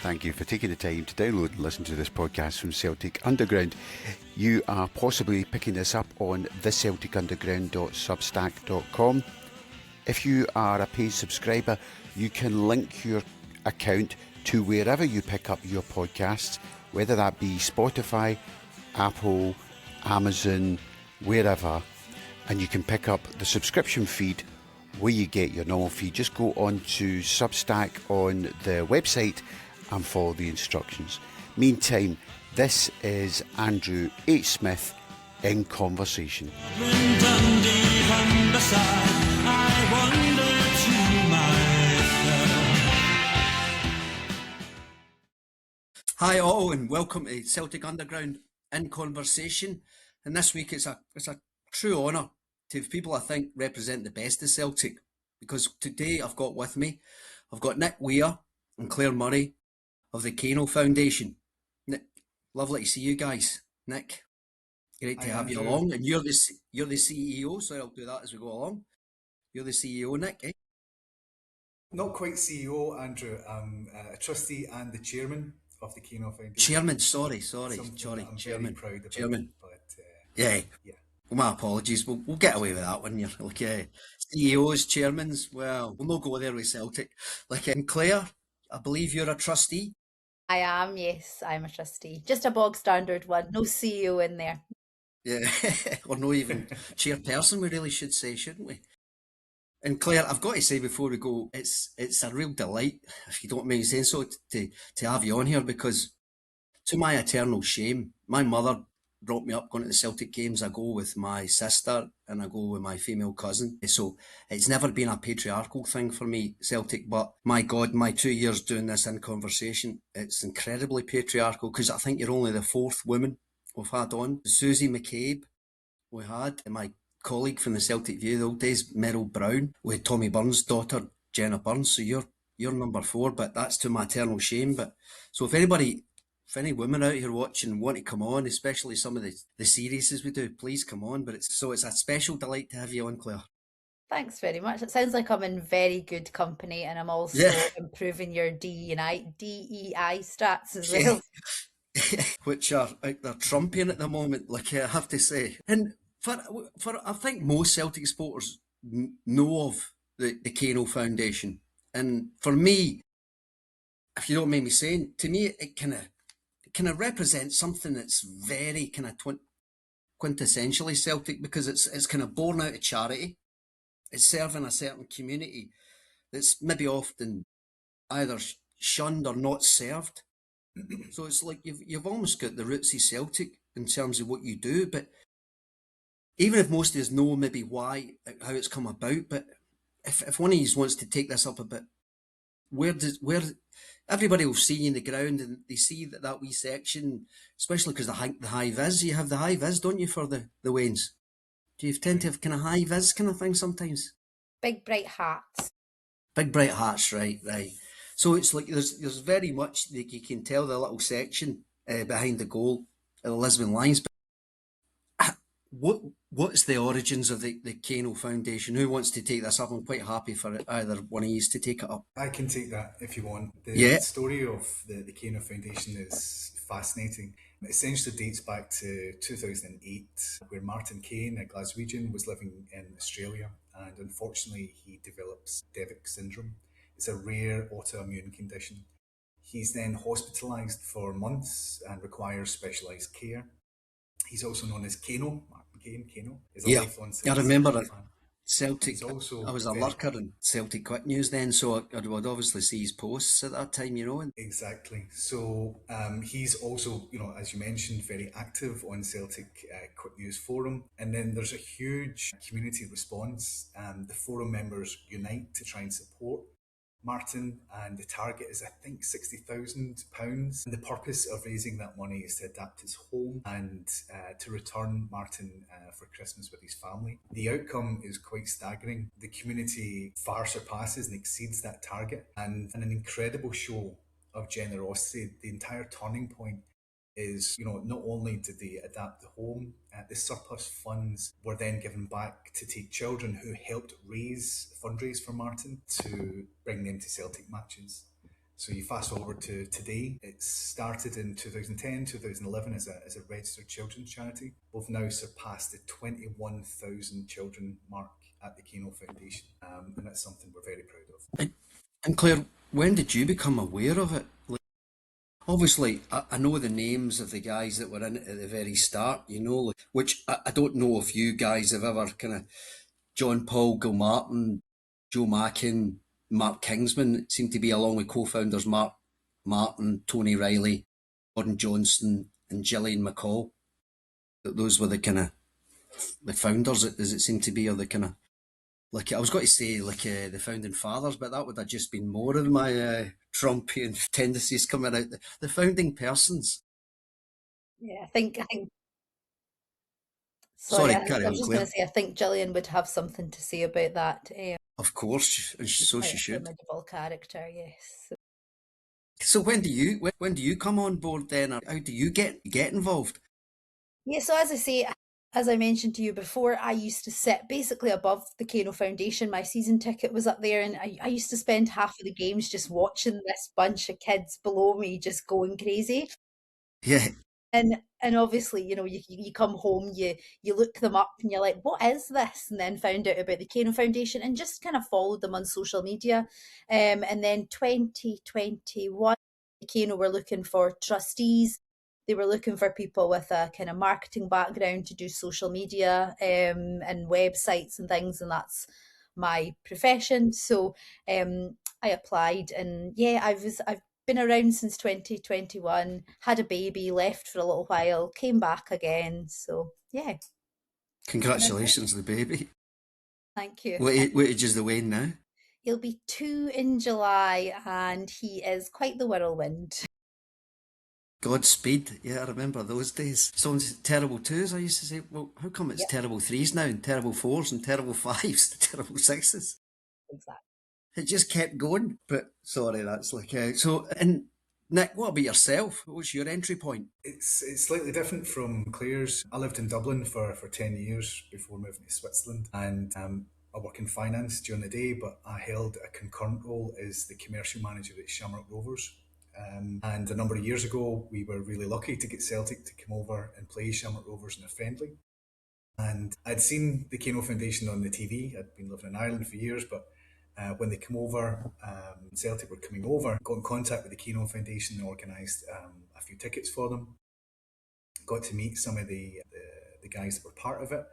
thank you for taking the time to download and listen to this podcast from Celtic Underground. You are possibly picking this up on thecelticunderground.substack.com. If you are a paid subscriber, you can link your account to wherever you pick up your podcasts, whether that be Spotify, Apple, Amazon, wherever, and you can pick up the subscription feed where you get your normal feed. Just go on to Substack on the website and follow the instructions. Meantime, this is Andrew H. Smith in Conversation. Hi all, and welcome to Celtic Underground in Conversation. And this week it's a true honour to people I think represent the best of Celtic, because today I've got Nick Weir and Claire Murray of the Kano Foundation. Nick, lovely to see you guys. Nick, great to have you along, and you're the CEO, so I'll do that as we go along. You're the CEO, Nick, eh? Not quite CEO, Andrew. I'm a trustee and the chairman of the Kano Foundation. Chairman, sorry, Chairman. Very proud of Chairman. But yeah. Well, my apologies. We'll get away with that one. You're like CEOs, chairmans. Well, we'll not go there with Celtic. And Claire, I believe you're a trustee. I am, yes, I'm a trustee. Just a bog standard one. No CEO in there. Yeah, or no even chairperson. We really should say, shouldn't we? And Claire, I've got to say before we go, it's a real delight, if you don't mind saying so, to have you on here, because to my eternal shame, my mother brought me up going to the Celtic games. I go with my sister and I go with my female cousin. So it's never been a patriarchal thing for me, Celtic, but my God, my 2 years doing this in Conversation, it's incredibly patriarchal, because I think you're only the fourth woman we've had on. Susie McCabe, we had, and my colleague from the Celtic View, the old days, Meryl Brown. We had Tommy Burns' daughter, Jenna Burns, so you're number 4, but that's to my eternal shame. But so if any women out here watching want to come on, especially some of the series as we do, please come on. But it's a special delight to have you on, Claire. Thanks very much. It sounds like I'm in very good company, and I'm also improving your DEI stats as well. Which are out there trumping at the moment, I have to say. And for I think most Celtic supporters know of the Kano Foundation. And for me, if you don't mind me saying, to me it kind of represents something that's very kind of quintessentially Celtic, because it's kind of born out of charity. It's serving a certain community that's maybe often either shunned or not served. So it's like you've almost got the roots of Celtic in terms of what you do, but even if most of us know maybe why, how it's come about, but if one of you wants to take this up a bit, where everybody will see you in the ground and they see that wee section, especially because the high vis, you have the high vis, don't you, for the Waynes? Do you tend to have kind of high vis kind of thing sometimes? Big bright hats. Big bright hats, right. So it's like there's very much that you can tell the little section behind the goal of the Lisbon Lions. But what's the origins of the Kano Foundation? Who wants to take this up? I'm quite happy for either one of you to take it up. I can take that if you want. The story of the Kano Foundation is fascinating. It essentially dates back to 2008, where Martin Kane, a Glaswegian, was living in Australia, and unfortunately he develops Devic syndrome. It's a rare autoimmune condition. He's then hospitalised for months and requires specialised care. He's also known as Kano. Kano is a lifelong Celtic. I remember it. Celtic. Also I was a lurker in Celtic Quick News then, so I would obviously see his posts at that time, Exactly. So he's also, as you mentioned, very active on Celtic Quick News Forum. And then there's a huge community response. The forum members unite to try and support Martin, and the target is, I think, £60,000. And the purpose of raising that money is to adapt his home and to return Martin for Christmas with his family. The outcome is quite staggering. The community far surpasses and exceeds that target, and an incredible show of generosity. The entire turning point is, not only did they adapt the home, the surplus funds were then given back to take children who helped fundraise for Martin to bring them to Celtic matches. So you fast forward to today, it started in 2010, 2011 as a registered children's charity. We've now surpassed the 21,000 children mark at the Kano Foundation, and that's something we're very proud of. And Claire, when did you become aware of it? Like, obviously, I know the names of the guys that were in it at the very start, you know, like, which I don't know if you guys have ever kind of John Paul Gilmartin, Joe Mackin, Mark Kingsman seem to be along with co-founders Mark Martin, Tony Riley, Gordon Johnson, and Gillian McCall. Those were the kind of the founders, as it seemed to be, or the kind of like I was going to say like the founding fathers, but that would have just been more of my Trumpian tendencies coming out. The founding persons. Yeah, I think. Sorry, Sorry, I carry was on, just going Claire. to say I think Gillian would have something to say about that. Of course, She's so quite she a should. formidable character, yes. So when do you come on board then, or how do you get involved? Yeah, so as I say, as I mentioned to you before, I used to sit basically above the Kano Foundation. My season ticket was up there, and I used to spend half of the games just watching this bunch of kids below me just going crazy. Yeah, And obviously, you know, you come home, you look them up, and you're like, what is this? And then found out about the Kano Foundation, and just kind of followed them on social media. And then 2021, Kano were looking for trustees. They were looking for people with a kind of marketing background to do social media and websites and things, and that's my profession. So I applied, and yeah, I've been around since 2021, had a baby, left for a little while, came back again. So, yeah, that's it. congratulations, the baby. Thank you. What age is the Wayne now? He'll be 2 in July, and he is quite the whirlwind. Godspeed. Yeah, I remember those days. Someone's terrible twos. I used to say, well, how come it's Yep, terrible threes now, and terrible fours, and terrible fives, and terrible sixes? exactly. It just kept going. But sorry, that's like so. And Nick, what about yourself? What's your entry point? It's slightly different from Claire's. I lived in Dublin for 10 years before moving to Switzerland, and I work in finance during the day, but I held a concurrent role as the commercial manager at Shamrock Rovers. And a number of years ago, we were really lucky to get Celtic to come over and play Shamrock Rovers in a friendly. And I'd seen the Kano Foundation on the TV. I'd been living in Ireland for years, but when they come over, Celtic were coming over, got in contact with the Kano Foundation and organised a few tickets for them. Got to meet some of the guys that were part of it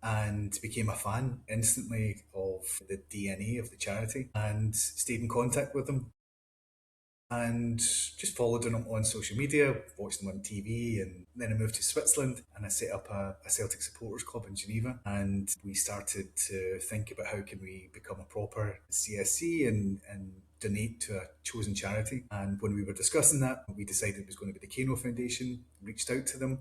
and became a fan instantly of the DNA of the charity and stayed in contact with them and just followed them on social media, watched them on TV, and then I moved to Switzerland and I set up a Celtic supporters club in Geneva, and we started to think about how can we become a proper CSC and donate to a chosen charity. And when we were discussing that, we decided it was going to be the Kano Foundation, reached out to them,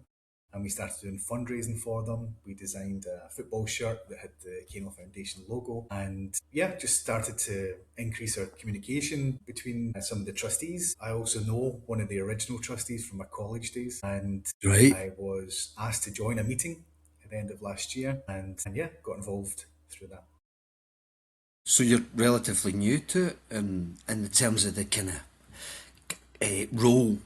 and we started doing fundraising for them. We designed a football shirt that had the Kano Foundation logo, and yeah, just started to increase our communication between some of the trustees. I also know one of the original trustees from my college days, and Right. I was asked to join a meeting at the end of last year, and yeah, got involved through that. So you're relatively new to it, in terms of the kind of role,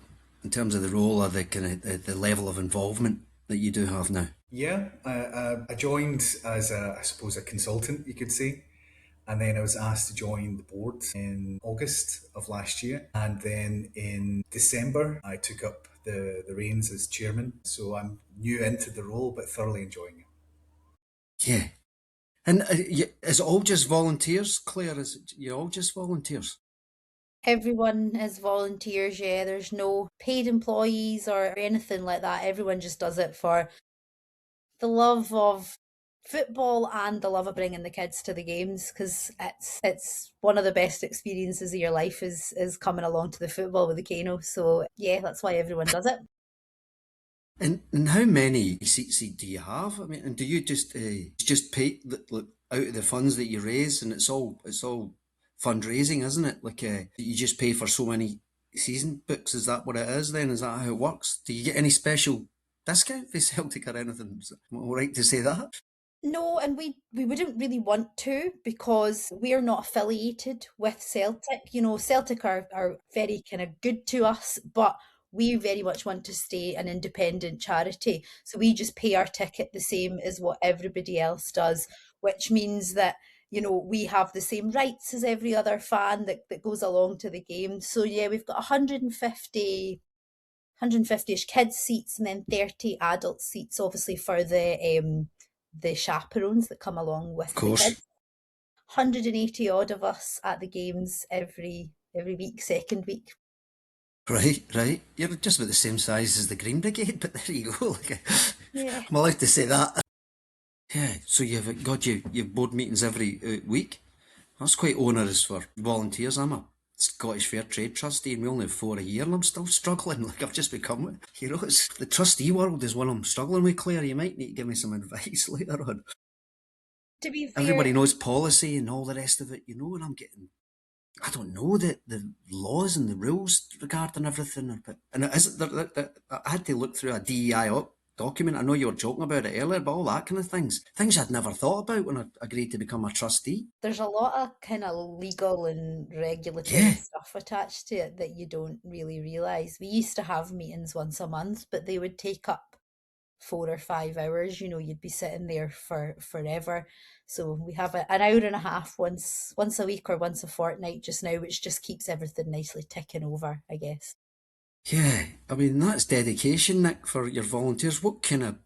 in terms of the role or the kind of the level of involvement that you do have now. Yeah, I joined as I suppose a consultant, you could say. And then I was asked to join the board in August of last year. And then in December, I took up the reins as chairman. So I'm new into the role, but thoroughly enjoying it. Yeah. And is it all just volunteers, Claire? Is it, you're all just volunteers? Everyone is volunteers, yeah. There's no paid employees or anything like that. Everyone just does it for the love of football and the love of bringing the kids to the games, because it's one of the best experiences of your life is coming along to the football with the Kano. So yeah, that's why everyone does it. And how many seats do you have? I mean, and do you just pay out of the funds that you raise, and it's all fundraising, isn't it? Like you just pay for so many season books. Is that what it is? Then is that how it works? Do you get any special discount for Celtic or anything? Is it all right to say that? No, and we wouldn't really want to because we're not affiliated with Celtic. You know, Celtic are very kind of good to us, but we very much want to stay an independent charity. So we just pay our ticket the same as what everybody else does, which means that, you know, we have the same rights as every other fan that goes along to the game. So yeah, we've got 150-ish kids seats and then 30 adult seats, obviously for the chaperones that come along Of with the course. kids. 180 odd of us at the games every week, second week. Right, right. You're just about the same size as the Green Brigade, but there you go. Like, Yeah. I'm allowed to say that. Yeah, so you've board meetings every week. That's quite onerous for volunteers. I'm a Scottish Fair Trade trustee, and we only have 4 a year, and I'm still struggling. Like I've just become, it's the trustee world is one I'm struggling with. Claire, you might need to give me some advice later on. To be Everybody fair, knows policy and all the rest of it, and I'm getting, I don't know the laws and the rules regarding everything. And is it I had to look through a DEI document. I know you were joking about it earlier, but all that kind of things I'd never thought about when I agreed to become a trustee. there's a lot of kind of legal and regulatory Yeah, stuff attached to it that you don't really realise. We used to have meetings once a month, but they would take up 4 or 5 hours. You know, you'd be sitting there for forever. So we have an hour and a half once a week or once a fortnight just now, which just keeps everything nicely ticking over, I guess. yeah. I mean that's dedication, Nick, for your volunteers. What kind of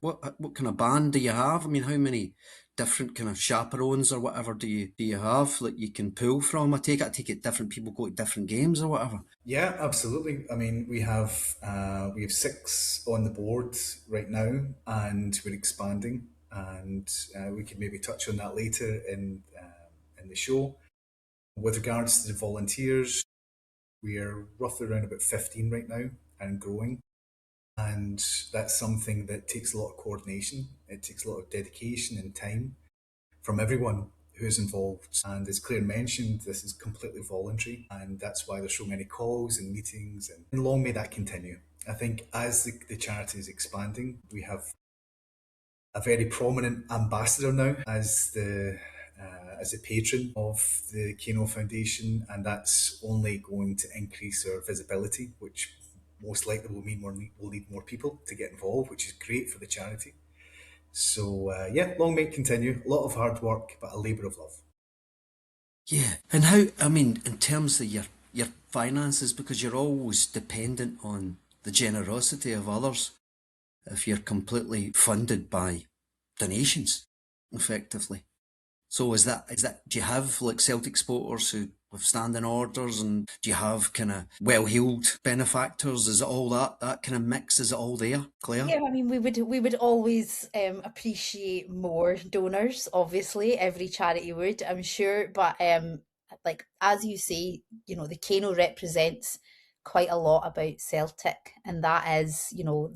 band do you have? I mean, how many different kind of chaperones or whatever do you have that you can pull from? I take it different people go to different games or whatever. Yeah, absolutely. I mean, we have six on the board right now, and we're expanding, and we could maybe touch on that later in the show. With regards to the volunteers, we are roughly around about 15 right now and growing. And that's something that takes a lot of coordination. It takes a lot of dedication and time from everyone who's involved. And as Claire mentioned, this is completely voluntary, and that's why there's so many calls and meetings. And long may that continue. I think as the charity is expanding, we have a very prominent ambassador now as the patron of the Kano Foundation, and that's only going to increase our visibility, which most likely will mean we'll need more people to get involved, which is great for the charity. So yeah, long may it continue. A lot of hard work, but a labour of love. Yeah, and how? I mean, in terms of your finances, because you're always dependent on the generosity of others. If you're completely funded by donations, effectively. So is that? Do you have like Celtic supporters who have standing orders, and do you have kind of well-heeled benefactors? Is it all that kind of mix? Is it all there, Claire? Yeah, I mean, we would always appreciate more donors. Obviously, every charity would, I'm sure. But like as you say, you know, the Kano represents quite a lot about Celtic, and that is, you know,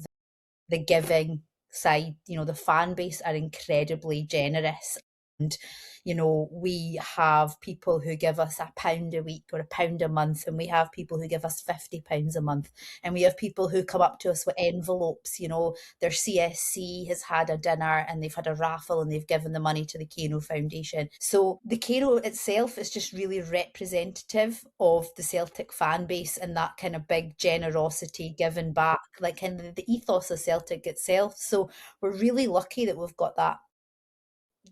the giving side. You know, the fan base are incredibly generous. And, you know, we have people who give us £1 a week or £1 a month, and we have people who give us £50 a month. And we have people who come up to us with envelopes, you know, their CSC has had a dinner and they've had a raffle and they've given the money to the Kano Foundation. So the Kano itself is just really representative of the Celtic fan base and that kind of big generosity given back, like in the ethos of Celtic itself. So we're really lucky that we've got that,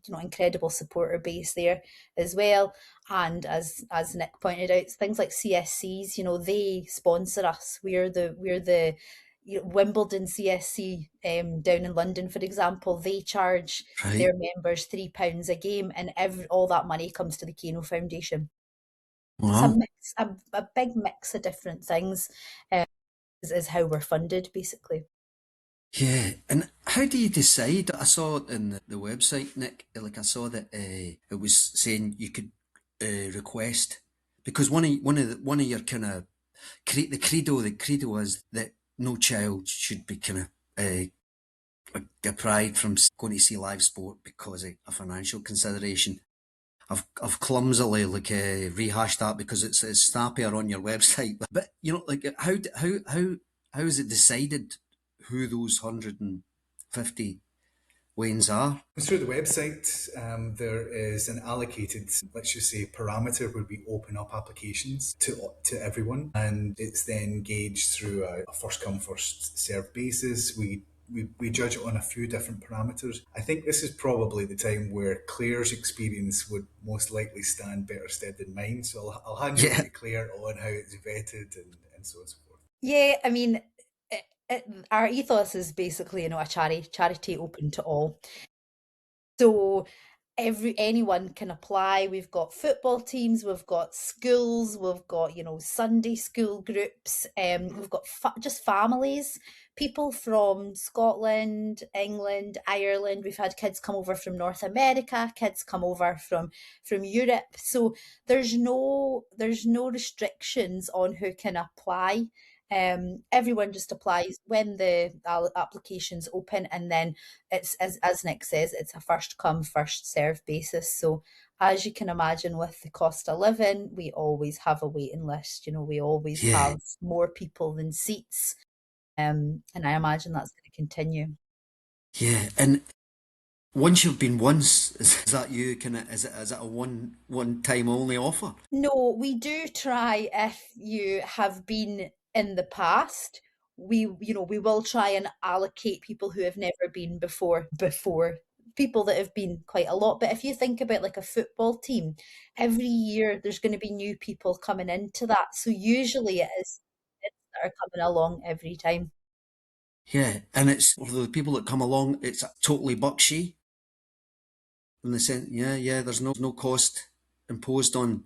you know, incredible supporter base there as well. And as Nick pointed out, things like CSCs, you know, they sponsor us. We're the you know, Wimbledon CSC down in London, for example, they charge Right. their members £3 a game, and all that money comes to the Kano Foundation. It's a Wow. mix, a big mix of different things. Is how we're funded, basically. Yeah, and how do you decide? I saw it in the website, Nick. Like I saw that it was saying you could request because one of your kind of the credo is that no child should be kind of deprived from going to see live sport because of a financial consideration. I've clumsily like rehashed that because it's snappier on your website. But you know, like how is it decided who those 150 Wayne's are. Through the website, there is an allocated, let's just say, parameter where we open up applications to everyone, and it's then gauged through a first come first served basis. We judge it on a few different parameters. I think this is probably the time where Claire's experience would most likely stand better stead than mine. So I'll hand you over Yeah. to Claire on how it's vetted and so on and so forth. Yeah, I mean, our ethos is basically, a charity open to all. So anyone can apply. We've got football teams, we've got schools, we've got Sunday school groups, we've got just families, people from Scotland, England, Ireland. We've had kids come over from North America, kids come over from Europe. So there's no restrictions on who can apply. Everyone just applies when the application's open, and then it's as Nick says, it's a first come first serve basis. So as you can imagine, with the cost of living, we always have a waiting list. We always Yeah. have more people than seats, and I imagine that's going to continue. Yeah. And once you've been once, is that you? Is it a one time only offer? No, we do try. If you have been in the past, we will try and allocate people who have never been before people that have been quite a lot. But if you think about like a football team, every year there's going to be new people coming into that. So usually it is kids that are coming along every time. Yeah. And it's for the people that come along, it's totally buckshy. In the sense, yeah, there's no cost imposed on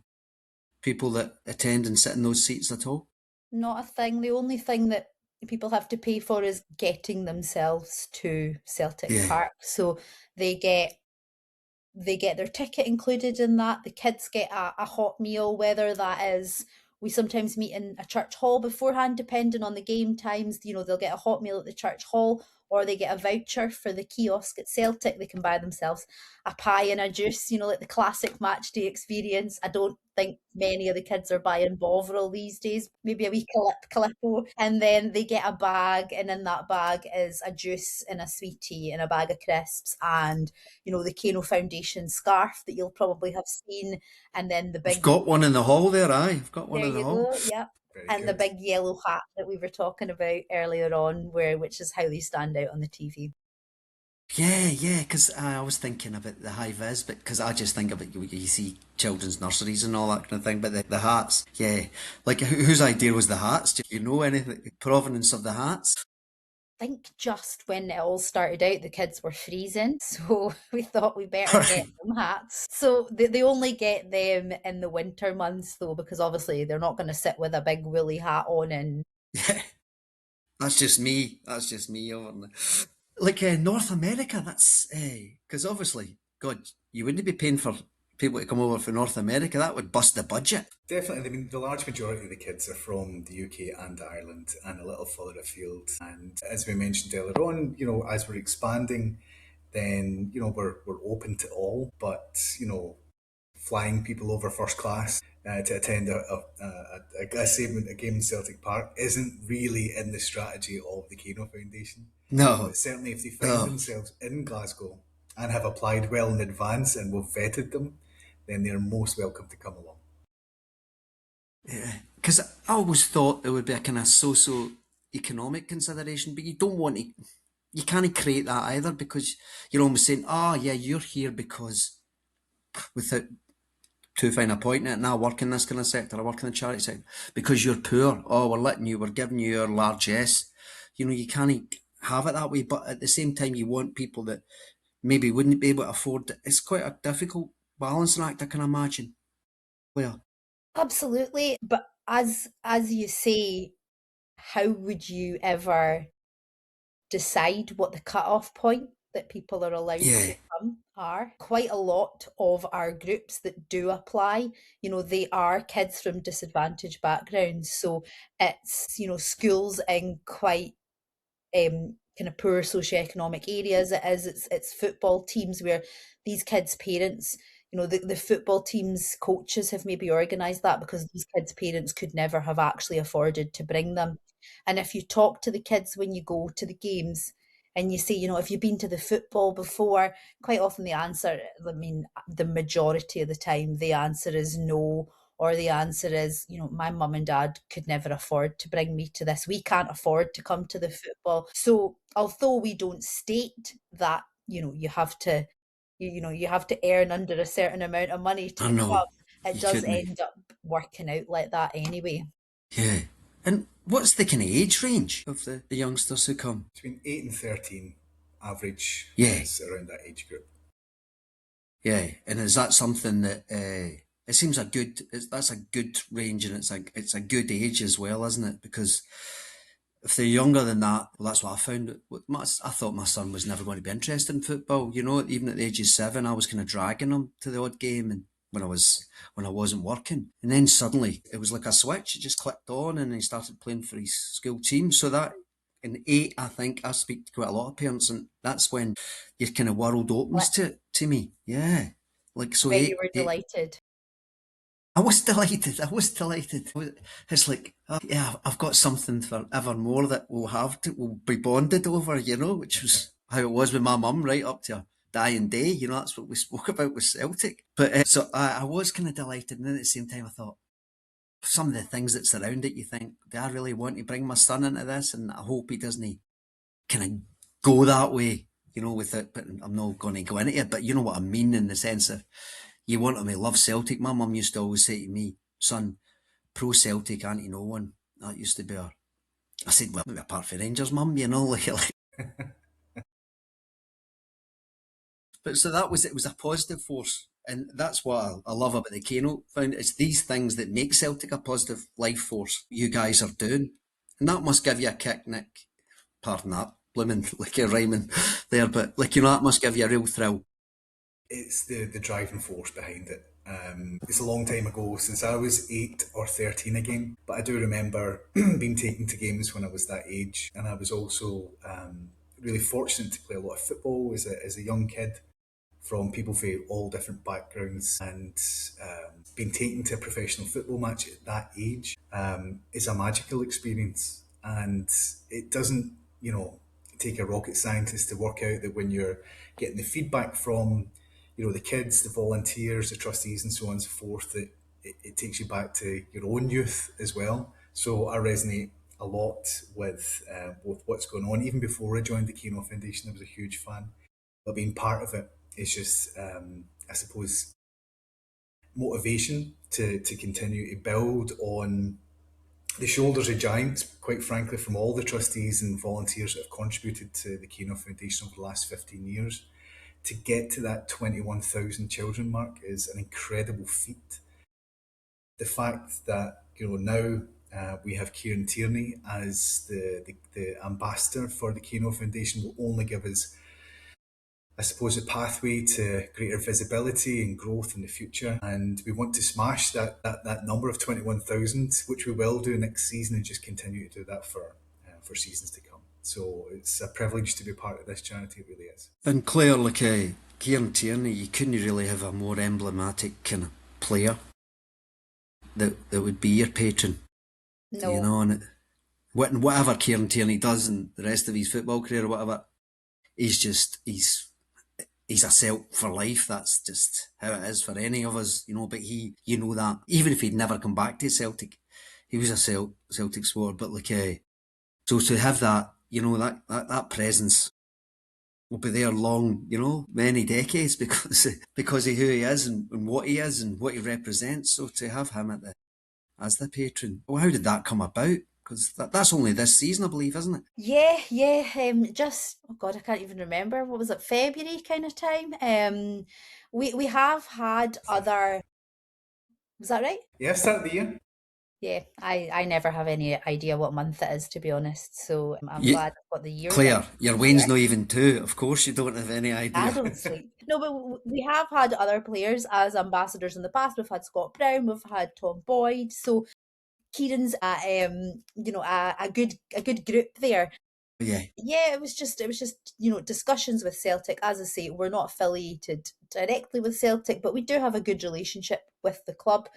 people that attend and sit in those seats at all. Not a thing. The only thing that people have to pay for is getting themselves to Celtic Yeah. Park. So they get they get their ticket included in that. The kids get a hot meal, whether that is, we sometimes meet in a church hall beforehand, depending on the game times. They'll get a hot meal at the church hall, or they get a voucher for the kiosk at Celtic. They can buy themselves a pie and a juice, like the classic match day experience. I don't think many of the kids are buying Bovril these days, maybe a wee Calippo. And then they get a bag, and in that bag is a juice and a sweetie and a bag of crisps, and the Kano Foundation scarf that you'll probably have seen, and then the I've big, got one in the hall there, aye. I've got one there in the you hall. go, yeah, Very and the good. big yellow hat that we were talking about earlier on, which is how they stand out on the TV. Yeah, because I was thinking about the high vis, but because I just think of it, you see children's nurseries and all that kind of thing, but the hats, yeah. Like, whose idea was the hats? Do you know anything, provenance of the hats? I think just when it all started out, the kids were freezing, so we thought we better get them hats. So they only get them in the winter months, though, because obviously they're not going to sit with a big woolly hat on and Yeah, that's just me. That's just me over there. Like North America, that's because obviously, God, you wouldn't be paying for people to come over from North America. That would bust the budget. Definitely. I mean, the large majority of the kids are from the UK and Ireland and a little further afield. And as we mentioned earlier on, as we're expanding, then, we're open to all, but, flying people over first class to attend a game in Celtic Park isn't really in the strategy of the Kano Foundation. No, But certainly if they find no. themselves in Glasgow and have applied well in advance and we've vetted them, then they're most welcome to come along. Yeah, because I always thought there would be a kind of socio-economic consideration, but you don't want to, you can't create that either because you're almost saying, oh, yeah, you're here because without too fine a point in it, and I work in this kind of sector, I work in the charity sector, because you're poor. Oh, we're giving you your largesse. You can't have it that way, but at the same time, you want people that maybe wouldn't be able to afford it. It's quite a difficult balancing act, I can imagine. Well, absolutely. But as you say, how would you ever decide what the cut-off point that people are allowed yeah, to come are? Quite a lot of our groups that do apply, they are kids from disadvantaged backgrounds. So it's, schools in quite kind of poor socioeconomic areas. It's football teams where these kids' parents, the football teams' coaches have maybe organised that because these kids' parents could never have actually afforded to bring them. And if you talk to the kids when you go to the games, and you say, you know, have you been to the football before? Quite often the answer, I mean, the majority of the time, the answer is no, or the answer is, you know, my mum and dad could never afford to bring me to this. We can't afford to come to the football. So although we don't state that, you know, you have to, you know, you have to earn under a certain amount of money I to know. come, it You does couldn't. end up working out like that anyway. Yeah. And what's the kind of age range of the youngsters who come? Between 8 and 13, average Yeah. is around that age group. Yeah, and is that something that it seems that's a good range, and it's a good age as well, isn't it? Because if they're younger than that, well, that's what I found. I thought my son was never going to be interested in football. You know, even at the age of 7, I was kind of dragging him to the odd game, and when I wasn't working, and then suddenly it was like a switch. It just clicked on, and he started playing for his school team. So that in 8, I think I speak to quite a lot of parents, and that's when your kind of world opens to me. Yeah, like so Bet you 8, were 8. delighted. I was delighted. I was delighted. It's like, yeah, I've got something for evermore that we'll be bonded over, you know, which was how it was with my mum right up to her dying day. You know, that's what we spoke about with Celtic. But so I was kind of delighted. And then at the same time, I thought, some of the things that surround it, you think, do I really want to bring my son into this? And I hope he doesn't kind of go that way, you know, with it. But I'm not going to go into it. But you know what I mean, in the sense of, you want him to love Celtic. My mum used to always say to me, son, pro Celtic, anti no one. That used to be her. I said, well, maybe apart from Rangers, mum, you know, like. But so that was, it was a positive force. And that's what I love about the Kano Foundation. It's these things that make Celtic a positive life force you guys are doing. And that must give you a kick, Nick. Pardon that, blooming, like a rhyming there, but like, you know, that must give you a real thrill. It's the driving force behind it. It's a long time ago, since I was 8 or 13 again, but I do remember being taken to games when I was that age, and I was also really fortunate to play a lot of football as a young kid, from people from all different backgrounds, and being taken to a professional football match at that age is a magical experience. And it doesn't, you know, take a rocket scientist to work out that when you're getting the feedback from, you know, the kids, the volunteers, the trustees, and so on and so forth, that it takes you back to your own youth as well. So I resonate a lot with what's going on. Even before I joined the Kano Foundation, I was a huge fan. But being part of it is just, I suppose, motivation to continue to build on the shoulders of giants, quite frankly, from all the trustees and volunteers that have contributed to the Kano Foundation over the last 15 years. To get to that 21,000 children mark is an incredible feat. The fact that, you know, now we have Kieran Tierney as the ambassador for the Kano Foundation will only give us, I suppose, a pathway to greater visibility and growth in the future. And we want to smash that number of 21,000, which we will do next season, and just continue to do that for seasons to come. So it's a privilege to be part of this charity, it really is. And Claire, like Kieran Tierney, you couldn't really have a more emblematic kind of player that would be your patron. No. You know, and whatever Kieran Tierney does and the rest of his football career or whatever, he's a Celt for life. That's just how it is for any of us, you know. But you know that even if he'd never come back to Celtic, he was a Celtic supporter. But like, so to have that, you know, that presence will be there long, you know, many decades because of who he is and what he is and what he represents. So to have him as the patron, well, how did that come about? Because that's only this season, I believe, isn't it? Yeah. Just, oh God, I can't even remember. What was it, February kind of time? We have had other. Was that right? Yeah, start of the year. Yeah, I never have any idea what month it is, to be honest. So I'm Yeah, glad I've got the year Claire, right. your Wayne's not even 2. Of course, you don't have any I idea. don't sleep. No, but we have had other players as ambassadors in the past. We've had Scott Brown, we've had Tom Boyd. So Kieran's a good group there. Yeah. Yeah, it was just you know, discussions with Celtic. As I say, we're not affiliated directly with Celtic, but we do have a good relationship with the club.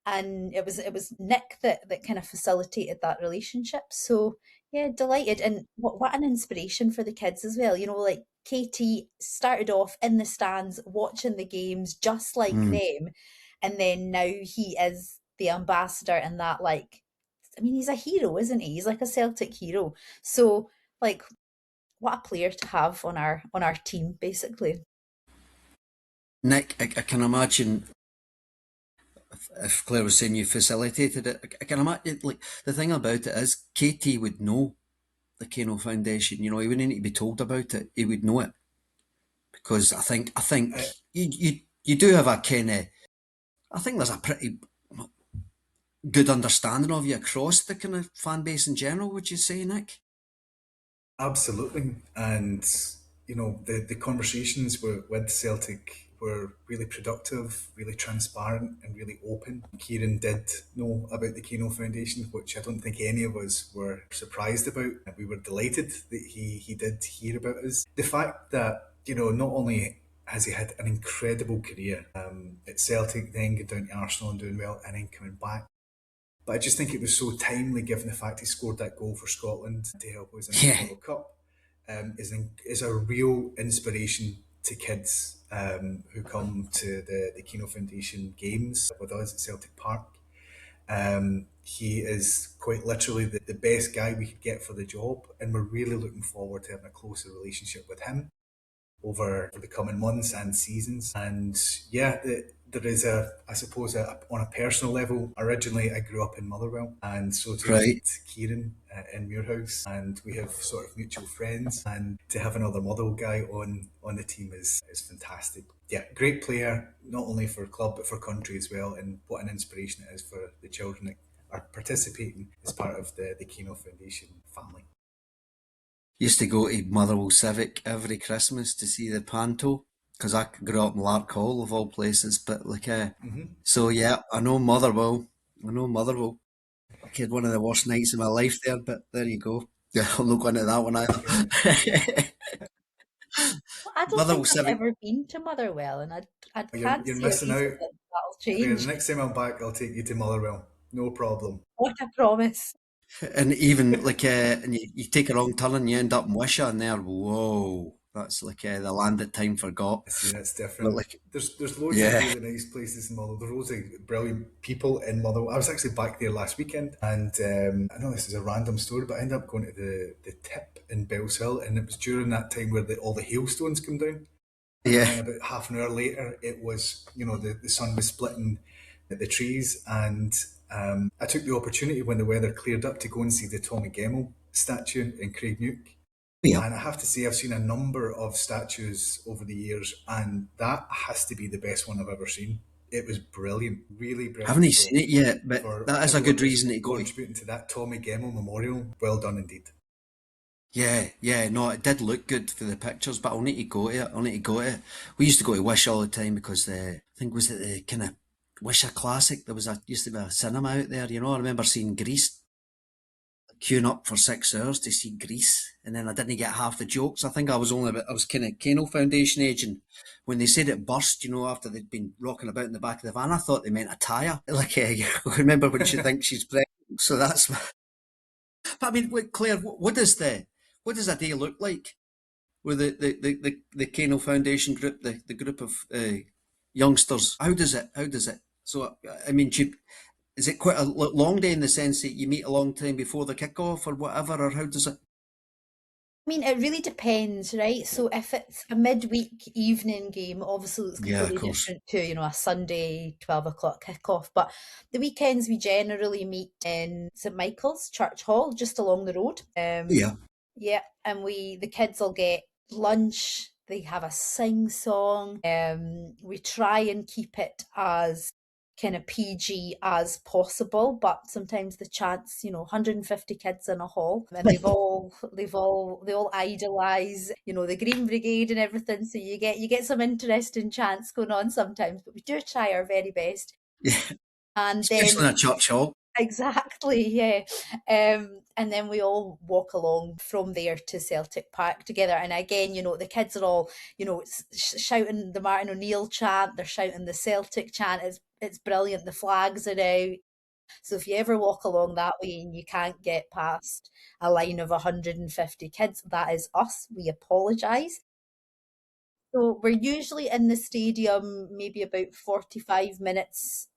And it was Nick that kind of facilitated that relationship. So Yeah, delighted. And what an inspiration for the kids as well. You know, like Katie started off in the stands watching the games just like Mm. them. And then now he is the ambassador and that like I mean he's a hero, isn't he? He's like a Celtic hero. So like what a player to have on our team, basically. Nick, I can imagine if Claire was saying you facilitated it, I can imagine, like, the thing about it is Katie would know the Kano Foundation. You know, he wouldn't need to be told about it. He would know it because I think Uh, you do have a kind of. I think there's a pretty good understanding of you across the kind of fan base in general. Would you say, Nick? Absolutely. And, you know, the conversations with Celtic were really productive, really transparent, and really open. Kieran did know about the Kano Foundation, which I don't think any of us were surprised about. We were delighted that he did hear about us. The fact that, you know, not only has he had an incredible career at Celtic, then going down to Arsenal and doing well, and then coming back. But I just think it was so timely given the fact he scored that goal for Scotland to help us into the Yeah, World Cup. Is a real inspiration to kids who come to the Keno Foundation games with us at Celtic Park. He is quite literally the best guy we could get for the job, and we're really looking forward to having a closer relationship with him over the coming months and seasons. And yeah, there is I suppose, on a personal level, originally I grew up in Motherwell, and so to right. meet Kieran in Muirhouse, and we have sort of mutual friends, and to have another Motherwell guy on the team is fantastic. Yeah, great player, not only for club but for country as well, and what an inspiration it is for the children that are participating as part of the Keno Foundation family. Used to go to Motherwell Civic every Christmas to see the panto because I grew up in Lark Hall of all places. But like, so yeah, I know Motherwell. I know Motherwell. I had one of the worst nights of my life there, but there you go. Yeah, I'm not going to that one Okay. either. Well, I don't Motherwell think I've Civic. ever been to Motherwell, and I can't You're see a missing reason out, that that'll Claire. The change. next time I'm back, I'll take you to Motherwell. No problem. What a promise. And even like, and you take a wrong turn and you end up in Wisha, and there, whoa, that's like the land that time forgot. I see that's But different. like, There's loads of yeah, really nice places in Motherwell. There's loads of brilliant people in Motherwell. I was actually back there last weekend, and I know this is a random story, but I ended up going to the tip in Bells Hill, and it was during that time where all the hailstones come down. And yeah, then about half an hour later, it was, you know, the sun was splitting the trees. And I took the opportunity when the weather cleared up to go and see the Tommy Gemmell statue in Craigneuk. yeah. And I have to say, I've seen a number of statues over the years, and that has to be the best one I've ever seen. It was brilliant, really Haven't brilliant. he So, seen it yet? But for that is a everyone good that's reason to go. contributing to that Tommy Gemmell Memorial, well done indeed. Yeah, yeah, no, it did look good for the pictures, but I'll need to go to it. I'll need to go to it. We used to go to Wish all the time because I think was it the kind of Wish a Classic. There was a used to be a cinema out there. You know, I remember seeing Grease, queuing up for 6 hours to see Grease, and then I didn't get half the jokes. I think I was kind of Kano Foundation age, and when they said it burst, you know, after they'd been rocking about in the back of the van, I thought they meant a tire. Like, you remember when she thinks she's pregnant. So that's. But I mean, wait, Claire, what does a day look like with the Kano Foundation group, the group of youngsters? How does it? So I mean, is it quite a long day in the sense that you meet a long time before the kickoff or whatever, or how does it? I mean, it really depends, right? So if it's a midweek evening game, obviously it's Yeah, of completely course. different to, a Sunday 12 o'clock kickoff. But the weekends we generally meet in St Michael's Church Hall, just along the road. Yeah. Yeah, and the kids will get lunch. They have a sing song. We try and keep it as kind of PG as possible, but sometimes the chants, 150 kids in a hall, and they all idolize, the Green Brigade and everything. So you get some interesting chants going on sometimes, but we do try our very best. Yeah, And then especially in a church hall. exactly, yeah. And then we all walk along from there to Celtic Park together. And again, the kids are all, shouting the Martin O'Neill chant, they're shouting the Celtic chant. It's brilliant. The flags are out. So if you ever walk along that way and you can't get past a line of 150 kids, that is us. We apologise. So we're usually in the stadium maybe about 45 minutes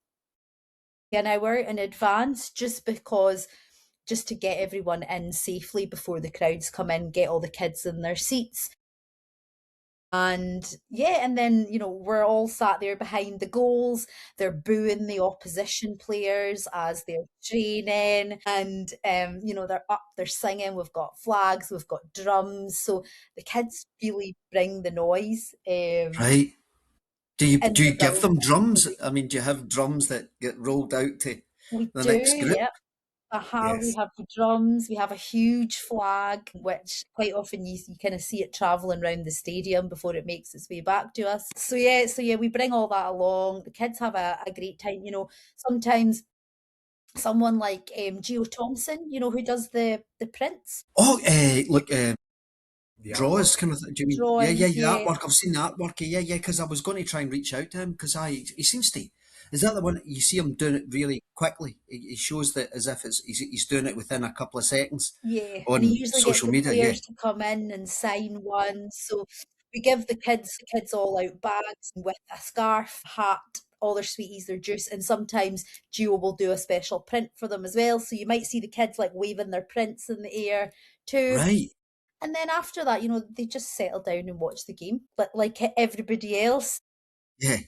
an hour in advance, just to get everyone in safely before the crowds come in, get all the kids in their seats. And yeah, and then, we're all sat there behind the goals. They're booing the opposition players as they're training. And, they're up, they're singing. We've got flags, we've got drums. So the kids really bring the noise Right. Do you in the give them building. drums? I mean, do you have drums that get rolled out to We the do, next group? yeah. We Yes. have the drums, we have a huge flag, which quite often you kind of see it travelling around the stadium before it makes its way back to us. So yeah, we bring all that along. The kids have a great time. Sometimes someone like Geo Thompson, who does the prints, Oh, look, The draws artwork. kind of thing. Do you mean? Yeah, yeah, drawings, yeah. yeah, Artwork. I've seen the artwork. Yeah, yeah. Because I was going to try and reach out to him because he seems to. Is that the one you see him doing it really quickly? He shows that as if he's doing it within a couple of seconds yeah. And he on usually gets social the media. Yeah. players to come in and sign one. So we give the kids all out bags with a scarf, hat, all their sweeties, their juice, and sometimes Geo will do a special print for them as well. So you might see the kids like waving their prints in the air too. Right. And then after that, they just settle down and watch the game. But like everybody else, Yeah.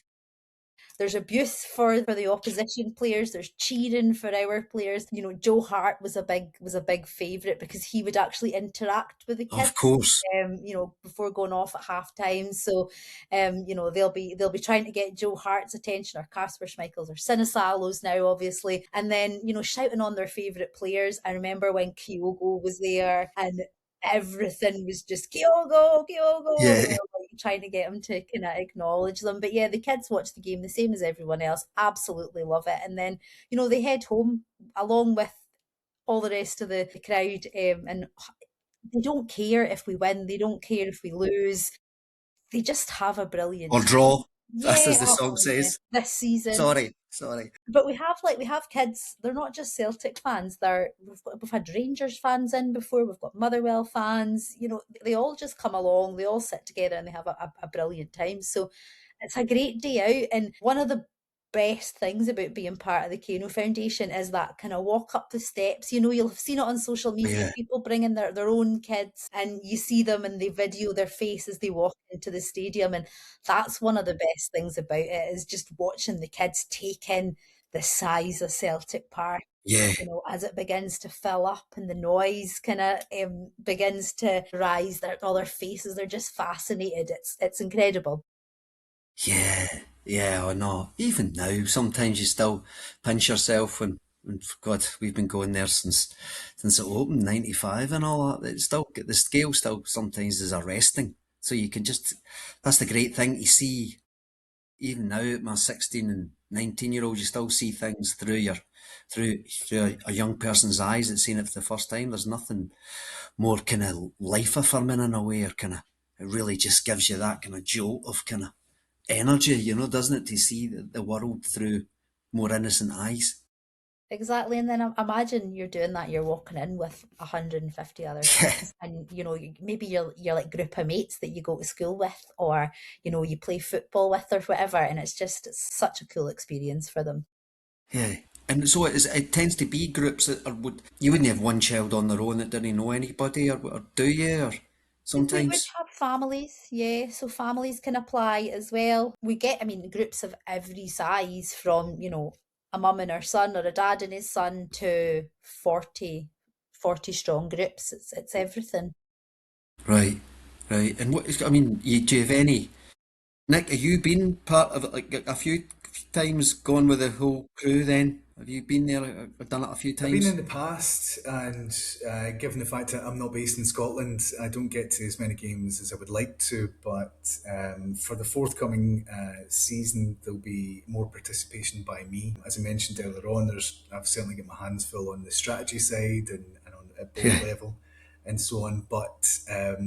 there's abuse for the opposition players. There's cheering for our players. Joe Hart was a big favourite because he would actually interact with the kids. Of course. Before going off at half time. So, they'll be trying to get Joe Hart's attention, or Casper Schmeichel's, or Sinisalos now, obviously, and then shouting on their favourite players. I remember when Kyogo was there, and everything was just Kyogo, Kyogo. Yeah. Like trying to get him to kind of acknowledge them. But yeah, the kids watch the game the same as everyone else. Absolutely love it. And then they head home along with all the rest of the crowd, and they don't care if we win, they don't care if we lose. They just have a brilliant Or time. draw, just Yeah, as the song yeah. says. This season. Sorry. But we have kids. They're not just Celtic fans. We've had Rangers fans in before. We've got Motherwell fans. They all just come along. They all sit together and they have a brilliant time. So it's a great day out. And one of the best things about being part of the Kano Foundation is that kind of walk up the steps. You'll have seen it on social media. Yeah. People bringing their own kids, and you see them and they video their face as they walk into the stadium. And that's one of the best things about it, is just watching the kids take in the size of Celtic Park, Yeah. as it begins to fill up and the noise kind of begins to rise. All their faces, they're just fascinated. It's incredible. Yeah, yeah, I know. Even now, sometimes you still pinch yourself when God, we've been going there since it opened, 95 and all that. It's still, the scale still sometimes is arresting. So you can just, that's the great thing to see. Even now at my 16 and 19-year-old, you still see things through a young person's eyes that's seen it for the first time. There's nothing more kind of life affirming in a way, or kind of, it really just gives you that kind of jolt of kind of energy, doesn't it, to see the world through more innocent eyes? Exactly. And then imagine you're doing that, you're walking in with 150 other Yeah, kids, and maybe you're like group of mates that you go to school with, or you play football with, or whatever, and it's such a cool experience for them. yeah. And so it tends to be groups that you wouldn't have one child on their own that didn't know anybody, or do you? Or We would sometimes, have families, yeah. So families can apply as well. We get, I mean, groups of every size, from, a mum and her son, or a dad and his son, to 40 strong groups. It's everything. right, right. And I mean, do you have any? Nick, have you been part of it like a few times, gone with the whole crew? Then have you been there? Done it a few I've been times? in the past, and given the fact that I'm not based in Scotland, I don't get to as many games as I would like to. But for the forthcoming season, there'll be more participation by me. As I mentioned earlier on, I've certainly got my hands full on the strategy side, and on at board Yeah, level and so on. But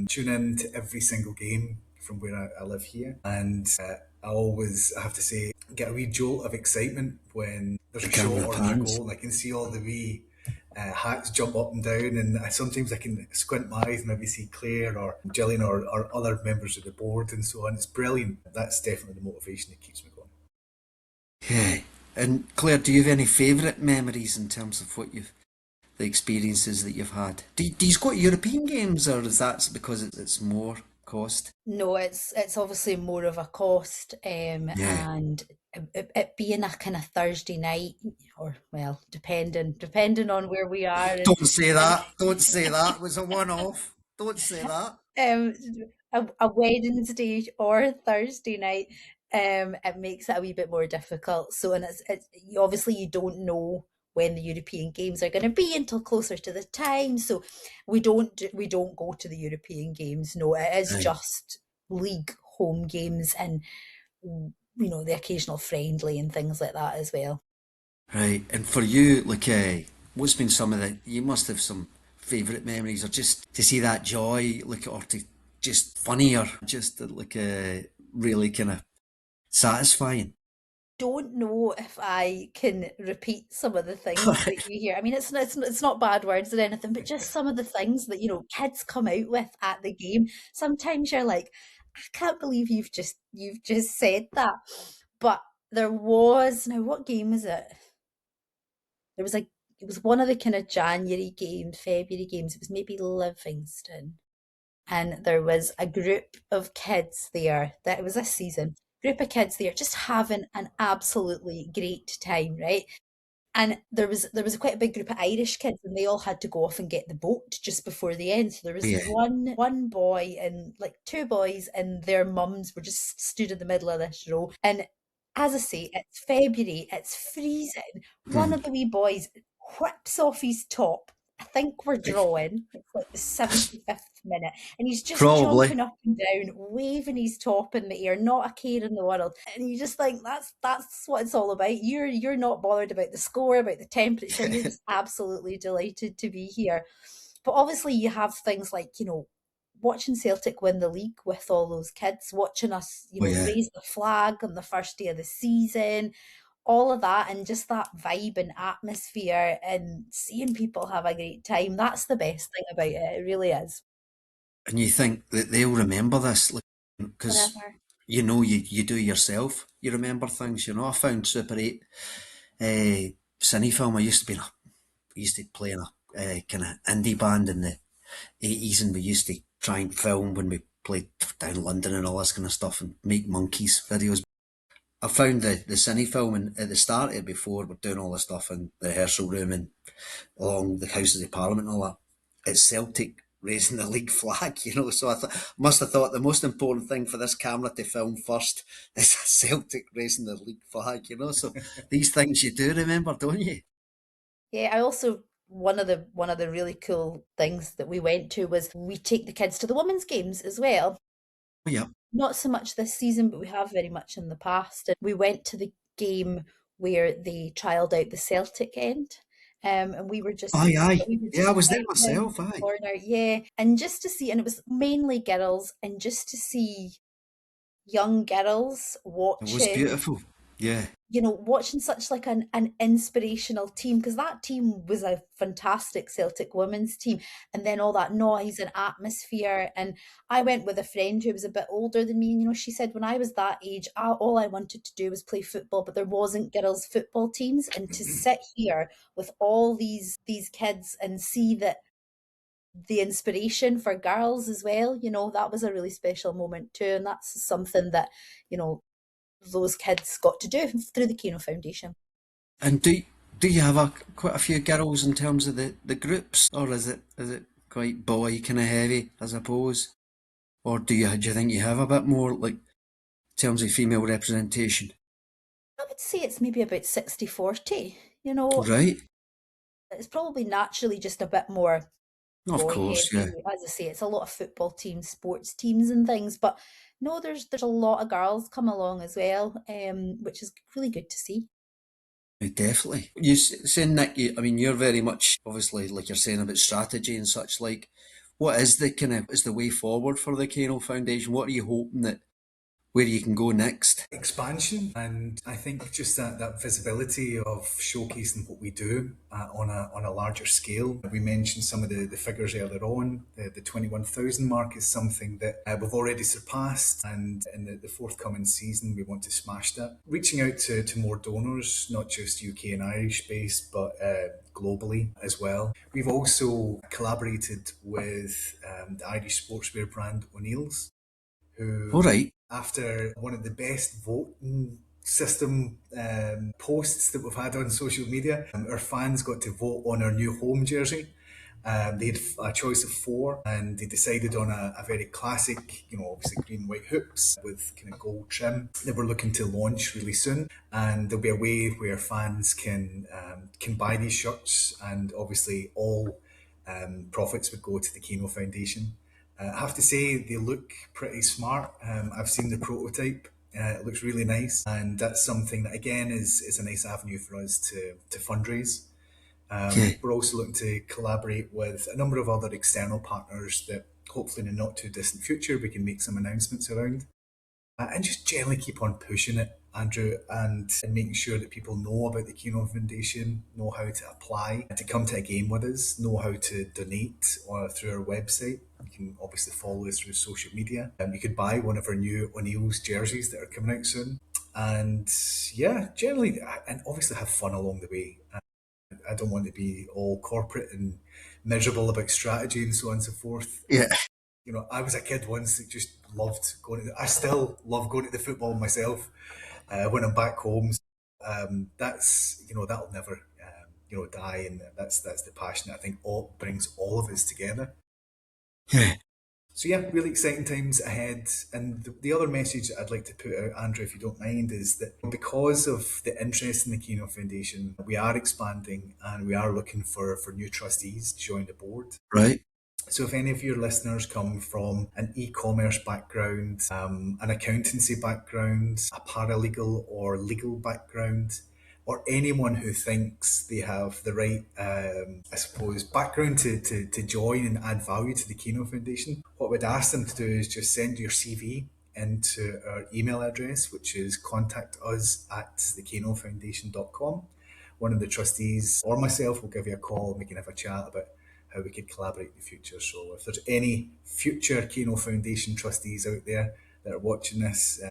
tune in to every single game from where I live here, and I always, I have to say, get a wee jolt of excitement when there's a shot camera or a wee pans. goal, and I can see all the wee hats jump up and down, and sometimes I can squint my eyes and maybe see Claire or Gillian or other members of the board and so on. It's brilliant. That's definitely the motivation that keeps me going. Yeah. And Claire, do you have any favourite memories in terms of the experiences that you've had? Do you go to European games, or is that because it's more cost? No, it's obviously more of a cost, Yeah. and it being a kind of Thursday night, or well, depending on where we are, Don't say and that. Don't say that. It was a one-off. Don't say that. um, a Wednesday or Thursday night, it makes it a wee bit more difficult. So, and it's obviously you don't know when the European games are going to be until closer to the time. So, we don't go to the European games. No, it is Right. just league home games and the occasional friendly and things like that as well. Right. And for you, like, what's been some of you must have some favourite memories, or just to see that joy, like, or to just funny, or just like, really kind of satisfying. Don't know if I can repeat some of the things that Right. you hear. I mean, it's not bad words or anything, but just some of the things that kids come out with at the game. Sometimes you're like, I can't believe you've just said that. But there was now, what game was it? There was it was one of the kind of January games, February games. It was maybe Livingston, and there was a group of kids there, that it was this season, group of kids there just having an absolutely great time, right? And there was quite a big group of Irish kids, and they all had to go off and get the boat just before the end. So there was Yeah. one boy and like two boys, and their mums were just stood in the middle of this row. And as I say, it's February, it's freezing. One of the wee boys whips off his top. I think we're drawing. It's like the 75th minute. And he's just Probably. jumping up and down, waving his top in the air, not a care in the world. And you just think that's what it's all about. You're not bothered about the score, about the temperature. You're just absolutely delighted to be here. But obviously you have things like, watching Celtic win the league with all those kids, watching us, Oh yeah. raise the flag on the first day of the season, all of that, and just that vibe and atmosphere and seeing people have a great time. That's the best thing about it. It really is. And you think that they'll remember this, like, because Forever. you do yourself. You remember things. I found Super 8 cine film. I used to play in a kind of indie band in the 80s, and we used to try and film when we played down London and all this kind of stuff, and make monkeys videos. I found the cine film, and at the start of it, before we're doing all this stuff in the rehearsal room and along the Houses of Parliament and all that, it's Celtic raising the league flag, So must have thought the most important thing for this camera to film first is Celtic raising the league flag. So these things you do remember, don't you? Yeah, I also one of the really cool things that we went to was we take the kids to the women's games as well. Oh, yeah. Not so much this season, but we have very much in the past. And we went to the game where they trialled out the Celtic end. And we were just Aye, aye. we were Yeah, I just was there right round myself, the aye. corner, yeah. And just to see, and it was mainly girls, and just to see young girls It was watching beautiful. Yeah. watching such like an inspirational team, because that team was a fantastic Celtic women's team, and then all that noise and atmosphere. And I went with a friend who was a bit older than me, and she said when I was that age, all I wanted to do was play football, but there wasn't girls football teams. And to sit here with all these kids and see that the inspiration for girls as well, that was a really special moment too. And that's something that you know those kids got to do through the Kano Foundation. And do you have quite a few girls in terms of the groups, or is it quite boy kind of heavy, I suppose? Or do you think you have a bit more, like, in terms of female representation? I would say it's maybe about 60-40. You know, Right. it's probably naturally just a bit more Of boy course, yeah. heavy. As I say, it's a lot of football teams, sports teams, and things. But no, there's a lot of girls come along as well, which is really good to see. Definitely. You saying, Nick, I mean, you're very much, obviously, like you're saying about strategy and such, like, what is the way forward for the Kano Foundation? What are you hoping that where you can go next. Expansion, and I think just that visibility of showcasing what we do on a larger scale. We mentioned some of the figures earlier on. The 21,000 mark is something that we've already surpassed, and in the forthcoming season we want to smash that. Reaching out to more donors, not just UK and Irish based, but globally as well. We've also collaborated with the Irish sportswear brand O'Neill's, who, All right. after one of the best voting system posts that we've had on social media, our fans got to vote on our new home jersey. They had a choice of four, and they decided on a very classic, obviously green white hoops with kind of gold trim that we're looking to launch really soon. And there'll be a way where fans can buy these shirts, and obviously all profits would go to the Kano Foundation. I have to say they look pretty smart. I've seen the prototype. It looks really nice, and that's something that again is a nice avenue for us to fundraise. Okay. We're also looking to collaborate with a number of other external partners that hopefully in the not too distant future we can make some announcements around. And just generally keep on pushing it, Andrew, and making sure that people know about the Keno Foundation, know how to apply to come to a game with us, know how to donate or through our website. You can obviously follow us through social media. You could buy one of our new O'Neill's jerseys that are coming out soon. And yeah, generally, and obviously have fun along the way. I don't want to be all corporate and miserable about strategy and so on and so forth. Yeah. I was a kid once that just loved going I still love going to the football myself when I'm back home. That's, that'll never, die. And that's the passion that I think all brings all of us together. Yeah. So yeah, really exciting times ahead. And the other message that I'd like to put out, Andrew, if you don't mind, is that because of the interest in the Keno Foundation, we are expanding and we are looking for new trustees to join the board. Right. So if any of your listeners come from an e-commerce background, an accountancy background, a paralegal or legal background, or anyone who thinks they have the right, background to join and add value to the Keno Foundation, what we'd ask them to do is just send your CV into our email address, which is contactus@thekenofoundation.com. One of the trustees or myself will give you a call and we can have a chat about how we could collaborate in the future. So if there's any future Keno Foundation trustees out there that are watching this,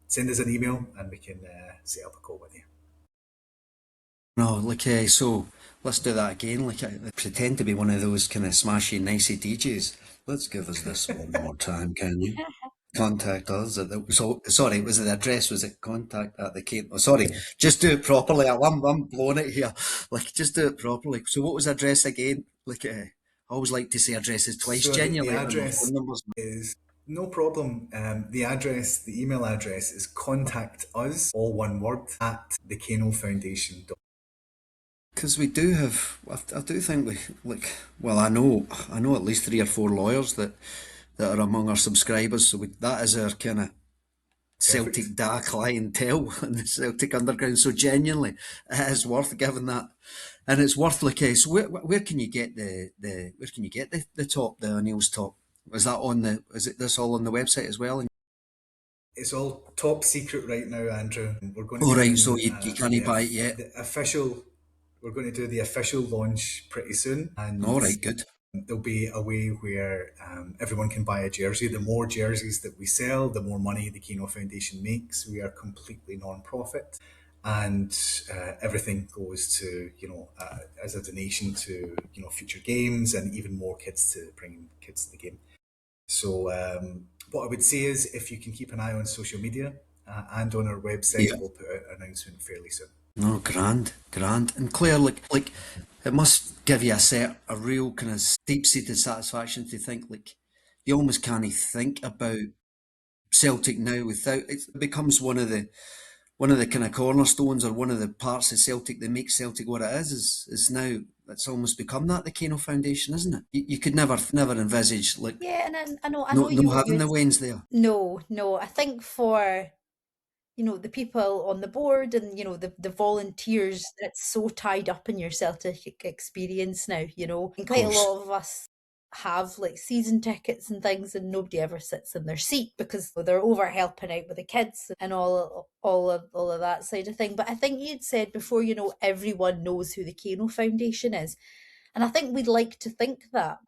send us an email and we can set up a call with you. No, so let's do that again. I pretend to be one of those kind of smashy, nicey DJs. Let's give us this one more time, can you? Contact us at sorry, was it the address? Was it contact at the Kate? Oh, sorry, just do it properly. I'm blowing it here. Just do it properly. So what was the address again? I always like to say addresses twice. So Genuinely, the address is no problem. The email address is contact us, all one word, at thekenofoundation. Because we do have, I do think I know at least 3 or 4 lawyers that are among our subscribers. So that is our kind of Celtic Da clientele in the Celtic Underground. So genuinely, it is worth giving that, and it's worth so where can you get the top, the O'Neill's top? Is it this all on the website as well? It's all top secret right now, Andrew. We're going to so you can't buy it yet. We're going to do the official launch pretty soon. And all right, good. There'll be a way where everyone can buy a jersey. The more jerseys that we sell, the more money the Keno Foundation makes. We are completely non-profit, and everything goes to as a donation to future games and even more kids to bring kids to the game. So what I would say is, if you can keep an eye on social media and on our website, we'll put out an announcement fairly soon. No, grand. And Claire, it must give you a real kind of deep-seated satisfaction to think you almost can't think about Celtic now without it becomes one of the kind of cornerstones or one of the parts of Celtic that makes Celtic what it is now. It's almost become that, the Keno Foundation, isn't it? You could never envisage yeah, and I know having the Waynes there. No, I think for the people on the board and, the volunteers, it's so tied up in your Celtic experience now, and quite a lot of us have like season tickets and things, and nobody ever sits in their seat because they're over helping out with the kids and all of that side of thing. But I think you'd said before, you know, everyone knows who the Kano Foundation is, and I think we'd like to think that.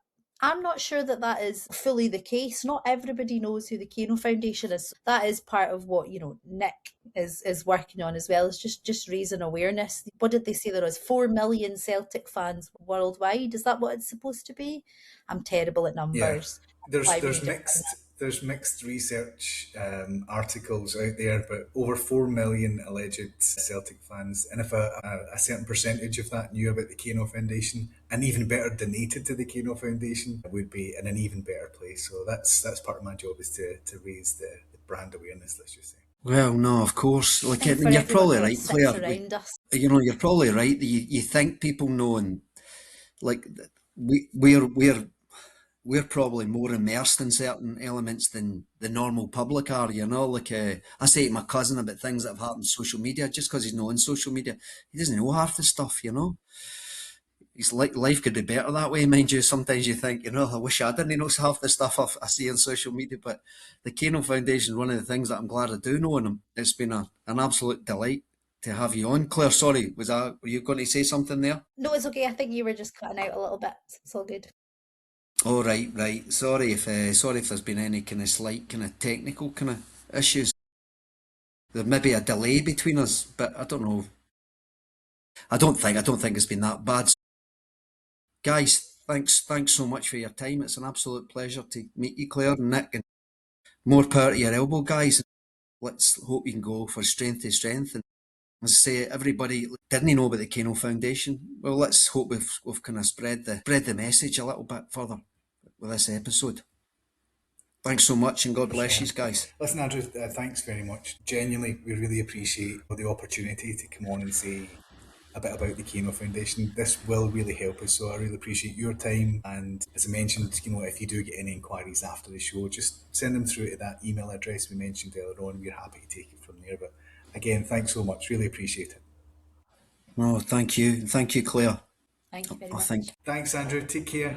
I'm not sure that that is fully the case. Not everybody knows who the Kano Foundation is. That is part of what, you know, Nick is working on as well, is just raising awareness. What did they say there was? 4 million Celtic fans worldwide. Is that what it's supposed to be? I'm terrible at numbers. There's mixed research articles out there, but over 4 million alleged Celtic fans. And if a certain percentage of that knew about the Kano Foundation, and even better donated to the Kano Foundation, would be in an even better place. So that's part of my job, is to raise the brand awareness, let's just say. Well, no, of course. Like, And for you're everyone probably that right, sits Claire. around us. You know, you're probably right. You think people know, and like we're probably more immersed in certain elements than the normal public are, you know. Like, I say to my cousin about things that have happened on social media, just because he's not on social media, he doesn't know half the stuff, you know. He's like, life could be better that way, mind you. Sometimes you think, you know, I wish I didn't know half the stuff I see on social media, but the Kano Foundation is one of the things that I'm glad I do know, and it's been an absolute delight to have you on. Claire, sorry, were you going to say something there? No, it's okay. I think you were just cutting out a little bit. It's all good. Oh, right. Sorry if there's been any kind of slight kind of technical kind of issues. There may be a delay between us, but I don't know. I don't think it's been that bad. Guys, thanks so much for your time. It's an absolute pleasure to meet you, Claire and Nick, and more power to your elbow, guys. Let's hope you can go for strength to strength. And as I say, everybody didn't know about the Kano Foundation. Well, let's hope we've kind of spread the message a little bit further with this episode. Thanks so much, and God bless you guys. Listen, Andrew, thanks very much. Genuinely, we really appreciate the opportunity to come on and say a bit about the Kano Foundation. This will really help us, so I really appreciate your time. And as I mentioned, you know, if you do get any inquiries after the show, just send them through to that email address we mentioned earlier on. We're happy to take it from there. But again, thanks so much. Really appreciate it. No, thank you. Thank you, Claire. Thank you very much. Thanks, Andrew. Take care.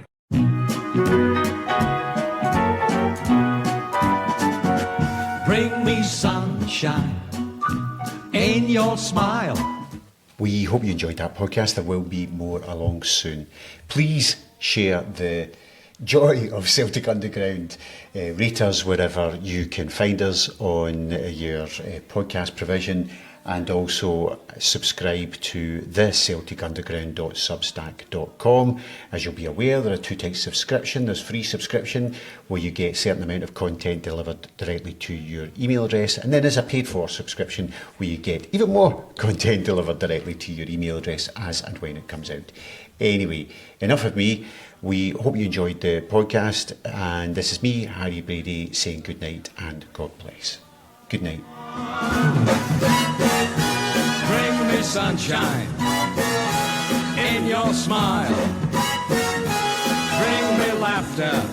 Bring me sunshine in your smile. We hope you enjoyed that podcast. There will be more along soon. Please share the joy of Celtic Underground. Rate us wherever you can find us on your podcast provision, and also subscribe to the celticunderground.substack.com. As you'll be aware, there are two types of subscription. There's free subscription, where you get a certain amount of content delivered directly to your email address, and then there's a paid for subscription, where you get even more content delivered directly to your email address as and when it comes out. Anyway, enough of me. We hope you enjoyed the podcast, and this is me, Harry Brady, saying good night and God bless. Good night. Bring me sunshine in your smile. Bring me laughter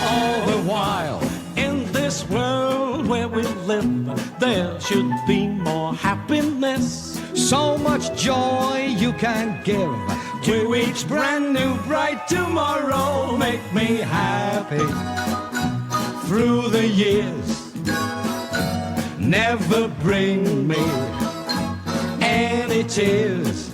all the while. In this world where we live, there should be more happiness. So much joy you can give to each brand new bright tomorrow. Make me happy through the years. Never bring me any tears.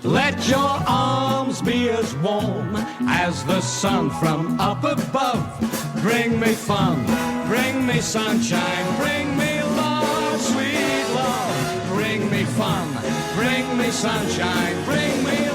Let your arms be as warm as the sun from up above. Bring me fun, bring me sunshine, bring me love, sweet love. Bring me fun, bring me sunshine, bring me